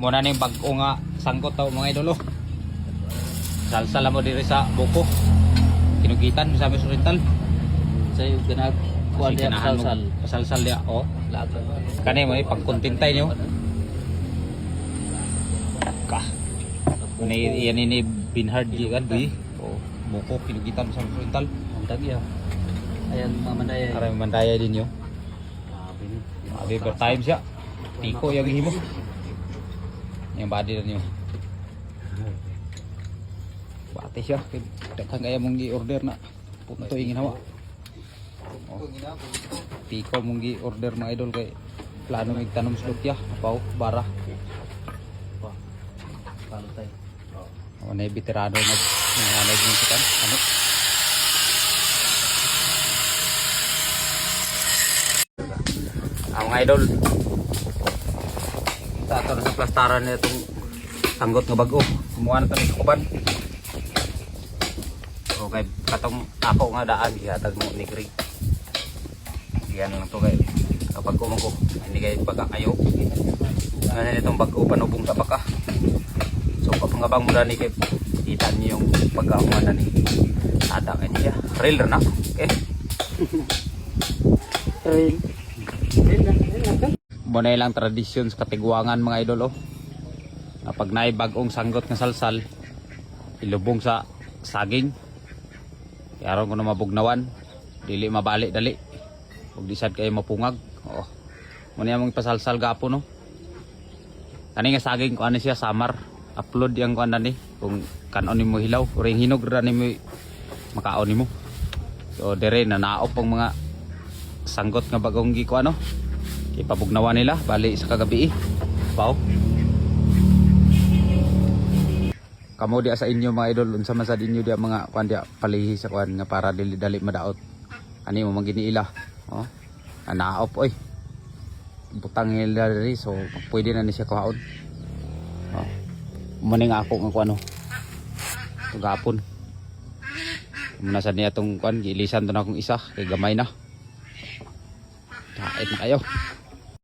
muna ning bag-o nga sangkot taw mga idolo. Salsala mo diri sa buko. Kinugitan sa amin oriental. Sa'yo ganag kuan diya salsal. Salsal dia oh. Laga. Kani mo pagkontintay nyo. Ka. Ni yan ini binhard di kan bi. Oh, buko kinugitan sa amin oriental. Ang tagya. Ayan mamandaya. Aray mandaya din yo. Grabe ni. Abi per time siya. Tiko yung himo. Yung body na niyo. Bate siya. Daghang kaya mong gi-order na. Punto yung ginawa. Oh. Tiko mong gi-order mga idol kay plano mig tanom sa lutya. Apaw, bara. Pantay. O na veterano nag musikan. Ano? Ang mga idol. Tatar sa plastaran na itong sanggot nga bago. Kumuha na tayo sa kuban. So kay katong ako nga daan gihatag mo ni Greg. Yan lang to kay kapag ko hindi kay pagkakayo. Ano itong bago panubong sa baka. So kapangabang mula ni kay kita niyo yung pagkakuha na ni tada kanya. Real na. Okay. Real. Muna ilang tradisyon sa katigwangan mga idol oh. Kapag naibagong sanggot ng salsal, ilubong sa saging. Karon ko na mabugnawan, dili mabalik dali. Ug disad kay mapungag. Oh. Muna yung pasalsal gapo no. Kani nga saging ko ano siya samar. Upload yang kuan ni kung kanon nimo hilaw, ring hinog ra nimo makaon nimo. So dire na naop ang mga sanggot nga bagong gi ko ano. Ipabugnawan nila bali sa kagabi pao kamo dia sa inyo mga idol unsa man sa inyo dia mga kuan dia palihi sa kuan nga para dili madaot ani mo maginiila oh anaop oy butang nila diri so pwede na ni siya kuhaon oh muning ako nga kuan tugapon muna sa niya tong kuan giilisan to na akong isa kay gamay na kain na kayo.